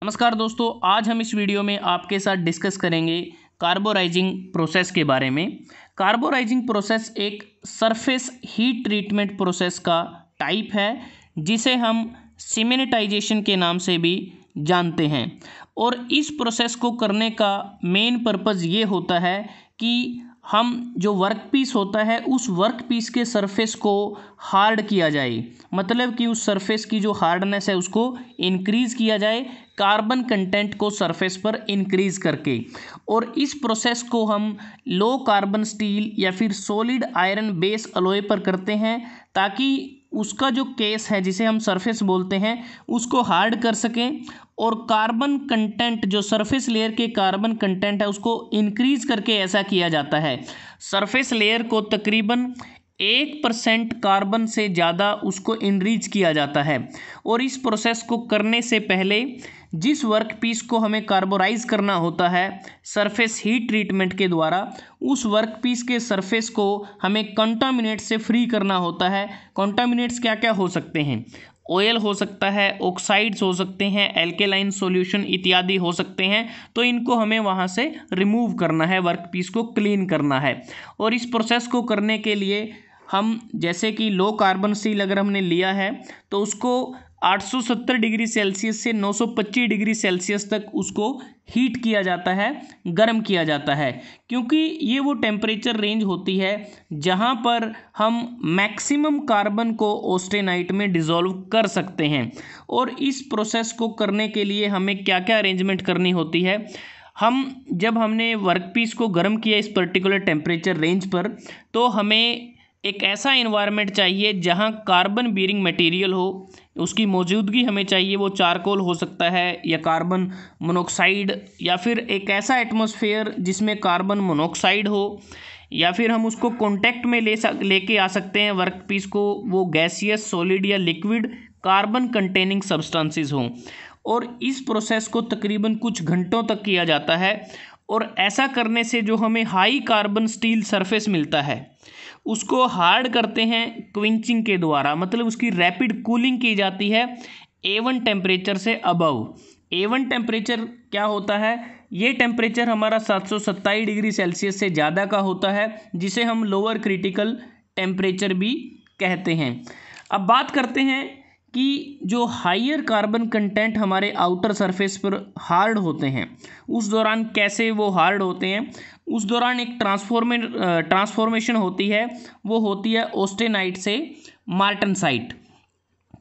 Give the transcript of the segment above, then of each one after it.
नमस्कार दोस्तों, आज हम इस वीडियो में आपके साथ डिस्कस करेंगे कार्बोराइजिंग प्रोसेस के बारे में। कार्बोराइजिंग प्रोसेस एक सरफेस हीट ट्रीटमेंट प्रोसेस का टाइप है जिसे हम सिमेनेटाइजेशन के नाम से भी जानते हैं। और इस प्रोसेस को करने का मेन पर्पज़ ये होता है कि हम जो वर्क पीस होता है उस वर्क पीस के सरफेस को हार्ड किया जाए, मतलब कि उस सरफेस की जो हार्डनेस है उसको इंक्रीज़ किया जाए कार्बन कंटेंट को सरफेस पर इंक्रीज़ करके। और इस प्रोसेस को हम लो कार्बन स्टील या फिर सॉलिड आयरन बेस अलॉय पर करते हैं ताकि उसका जो केस है जिसे हम सरफेस बोलते हैं उसको हार्ड कर सकें और कार्बन कंटेंट जो सरफेस लेयर के कार्बन कंटेंट है उसको इंक्रीज़ करके ऐसा किया जाता है। सरफेस लेयर को तकरीबन 1% कार्बन से ज़्यादा उसको इनरीच किया जाता है। और इस प्रोसेस को करने से पहले जिस वर्क पीस को हमें कार्बोराइज करना होता है सरफेस हीट ट्रीटमेंट के द्वारा, उस वर्क पीस के सरफेस को हमें कंटामिनेट से फ्री करना होता है। कंटामिनेट्स क्या क्या हो सकते हैं? ऑयल हो सकता है, ऑक्साइड्स हो सकते हैं, एल्केलाइन सॉल्यूशन इत्यादि हो सकते हैं। तो इनको हमें वहाँ से रिमूव करना है, वर्क पीस को क्लीन करना है। और इस प्रोसेस को करने के लिए हम जैसे कि लो कार्बन स्टील अगर हमने लिया है तो उसको 870 डिग्री सेल्सियस से 925 डिग्री सेल्सियस तक उसको हीट किया जाता है, गर्म किया जाता है, क्योंकि ये वो टेम्परेचर रेंज होती है जहाँ पर हम मैक्सिमम कार्बन को ऑस्टेनाइट में डिसॉल्व कर सकते हैं। और इस प्रोसेस को करने के लिए हमें क्या क्या अरेंजमेंट करनी होती है? जब हमने वर्क पीस को गर्म किया इस पर्टिकुलर टेम्परेचर रेंज पर, तो हमें एक ऐसा एनवायरनमेंट चाहिए जहां कार्बन बीरिंग मटेरियल हो, उसकी मौजूदगी हमें चाहिए। वो चारकोल हो सकता है या कार्बन मोनोऑक्साइड, या फिर एक ऐसा एटमॉस्फेयर जिसमें कार्बन मोनोऑक्साइड हो, या फिर हम उसको कांटेक्ट में लेके आ सकते हैं वर्क पीस को, वो गैसियस, सॉलिड या लिक्विड कार्बन कंटेनिंग सब्सटेंसेस हों। और इस प्रोसेस को तकरीबन कुछ घंटों तक किया जाता है। और ऐसा करने से जो हमें हाई कार्बन स्टील सरफेस मिलता है उसको हार्ड करते हैं क्विंचिंग के द्वारा, मतलब उसकी रैपिड कूलिंग की जाती है A1 टेम्परेचर से अबव। A1 टेम्परेचर क्या होता है? ये टेम्परेचर हमारा 727 डिग्री सेल्सियस से ज़्यादा का होता है, जिसे हम लोअर क्रिटिकल टेम्परेचर भी कहते हैं। अब बात करते हैं कि जो हायर कार्बन कंटेंट हमारे आउटर सरफेस पर हार्ड होते हैं उस दौरान कैसे वो हार्ड होते हैं? उस दौरान एक ट्रांसफॉर्मेशन होती है, वो होती है ऑस्टेनाइट से मार्टनसाइट।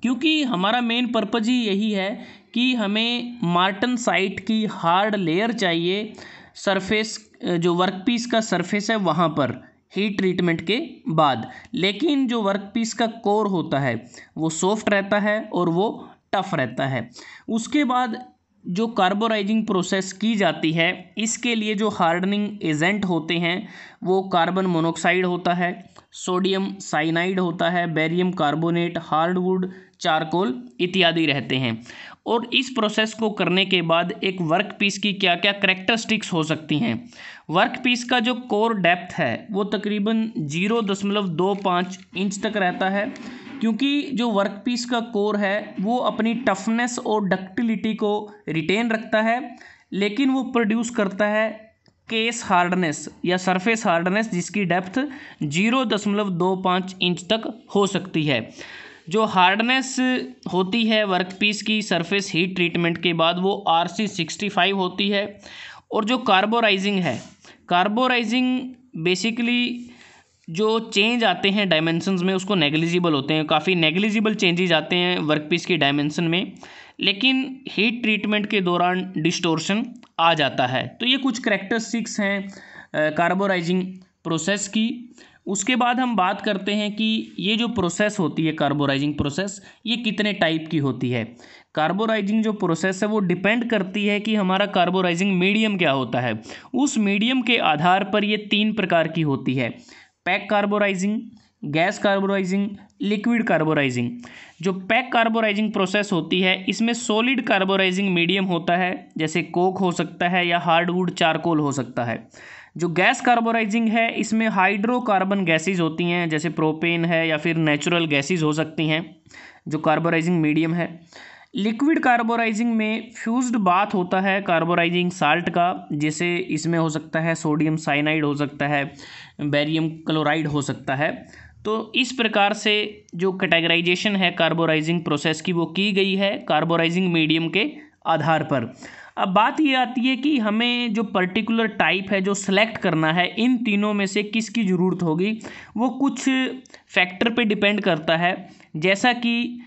क्योंकि हमारा मेन पर्पज़ ही यही है कि हमें मार्टनसाइट की हार्ड लेयर चाहिए सरफेस, जो वर्कपीस का सरफेस है वहाँ पर हीट ट्रीटमेंट के बाद। लेकिन जो वर्कपीस का कोर होता है वो सॉफ्ट रहता है और वो टफ रहता है। उसके बाद जो कार्बोराइजिंग प्रोसेस की जाती है, इसके लिए जो हार्डनिंग एजेंट होते हैं वो कार्बन मोनोऑक्साइड होता है, सोडियम साइनाइड होता है, बेरियम कार्बोनेट, हार्डवुड, चारकोल इत्यादि रहते हैं। और इस प्रोसेस को करने के बाद एक वर्क पीस की क्या क्या करैक्टरिस्टिक्स हो सकती हैं? वर्क पीस का जो कोर डेप्थ है वो तकरीबन 0.25 इंच तक रहता है, क्योंकि जो वर्क पीस का कोर है वो अपनी टफनेस और डक्टिलिटी को रिटेन रखता है, लेकिन वो प्रोड्यूस करता है केस हार्डनेस या सरफेस हार्डनेस जिसकी डेप्थ 0.25 इंच तक हो सकती है। जो हार्डनेस होती है वर्कपीस की सरफेस हीट ट्रीटमेंट के बाद वो RC65 होती है। और जो कार्बोराइजिंग है, कार्बोराइजिंग बेसिकली जो चेंज आते हैं डायमेंशंस में उसको नेग्लिजिबल होते हैं, काफ़ी नेग्लिजिबल चेंजेस आते हैं वर्कपीस की डायमेंशन में, लेकिन हीट ट्रीटमेंट के दौरान डिस्टोर्शन आ जाता है। तो ये कुछ करैक्टरिस्टिक्स हैं कार्बोराइजिंग प्रोसेस की। उसके बाद हम बात करते हैं कि ये जो प्रोसेस होती है कार्बोराइजिंग प्रोसेस, ये कितने टाइप की होती है। कार्बोराइजिंग जो प्रोसेस है वो डिपेंड करती है कि हमारा कार्बोराइजिंग मीडियम क्या होता है। उस मीडियम के आधार पर ये 3 प्रकार की होती है: pack carburising, gas carburising, liquid carburising. जो पैक कार्बोराइजिंग प्रोसेस होती है इसमें सॉलिड कार्बोराइजिंग मीडियम होता है, जैसे कोक हो सकता है या हार्डवुड चारकोल हो सकता है। जो गैस कार्बोराइजिंग है इसमें हाइड्रोकार्बन गैसेज होती हैं, जैसे प्रोपेन है या फिर नेचुरल गैसेज हो सकती हैं, जो कार्बोराइजिंग मीडियम है। लिक्विड कार्बोराइजिंग में फ्यूज्ड बाथ होता है कार्बोराइजिंग साल्ट का, जैसे इसमें हो सकता है सोडियम साइनाइड, हो सकता है बेरियम क्लोराइड, हो सकता है। तो इस प्रकार से जो कैटेगराइजेशन है कार्बोराइजिंग प्रोसेस की वो की गई है कार्बोराइजिंग मीडियम के आधार पर। अब बात ये आती है कि हमें जो पर्टिकुलर टाइप है जो सेलेक्ट करना है, इन तीनों में से किसकी ज़रूरत होगी, वो कुछ फैक्टर पे डिपेंड करता है। जैसा कि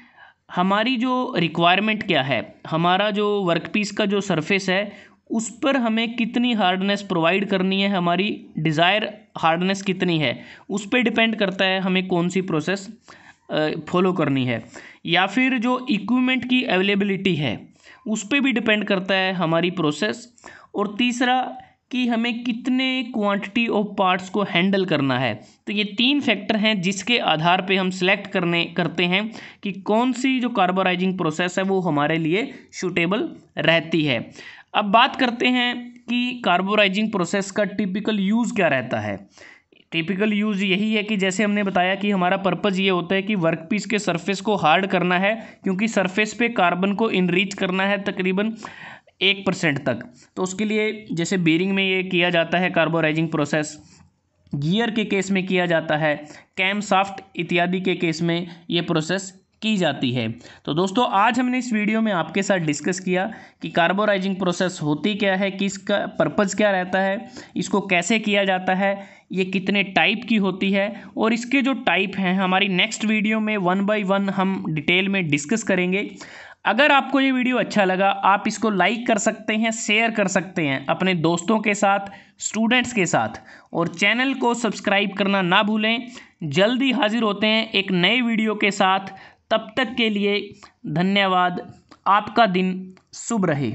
हमारी जो रिक्वायरमेंट क्या है, हमारा जो वर्कपीस का जो सरफेस है उस पर हमें कितनी हार्डनेस प्रोवाइड करनी है, हमारी डिज़ायर हार्डनेस कितनी है, उस पर डिपेंड करता है हमें कौन सी प्रोसेस फॉलो करनी है। या फिर जो इक्विपमेंट की अवेलेबिलिटी है उस पर भी डिपेंड करता है हमारी प्रोसेस। और तीसरा कि हमें कितने क्वांटिटी ऑफ पार्ट्स को हैंडल करना है। तो ये 3 फैक्टर हैं जिसके आधार पे हम सिलेक्ट करते हैं कि कौन सी जो कार्बोराइजिंग प्रोसेस है वो हमारे लिए सूटेबल रहती है। अब बात करते हैं कि कार्बोराइजिंग प्रोसेस का टिपिकल यूज़ क्या रहता है। टिपिकल यूज़ यही है कि जैसे हमने बताया कि हमारा पर्पज़ ये होता है कि वर्कपीस के सरफेस को हार्ड करना है, क्योंकि सरफेस पे कार्बन को इनरीच करना है तकरीबन 1% तक। तो उसके लिए जैसे बीरिंग में ये किया जाता है कार्बोराइजिंग प्रोसेस, गियर के केस में किया जाता है, कैम शाफ्ट इत्यादि के केस में ये प्रोसेस की जाती है। तो दोस्तों आज हमने इस वीडियो में आपके साथ डिस्कस किया कि कार्बोराइजिंग प्रोसेस होती क्या है, कि इसका पर्पज़ क्या रहता है, इसको कैसे किया जाता है, ये कितने टाइप की होती है, और इसके जो टाइप हैं हमारी नेक्स्ट वीडियो में 1 बाय 1 हम डिटेल में डिस्कस करेंगे। अगर आपको ये वीडियो अच्छा लगा आप इसको लाइक कर सकते हैं, शेयर कर सकते हैं अपने दोस्तों के साथ, स्टूडेंट्स के साथ, और चैनल को सब्सक्राइब करना ना भूलें। जल्दी हाजिर होते हैं एक नए वीडियो के साथ, तब तक के लिए धन्यवाद। आपका दिन शुभ रहे।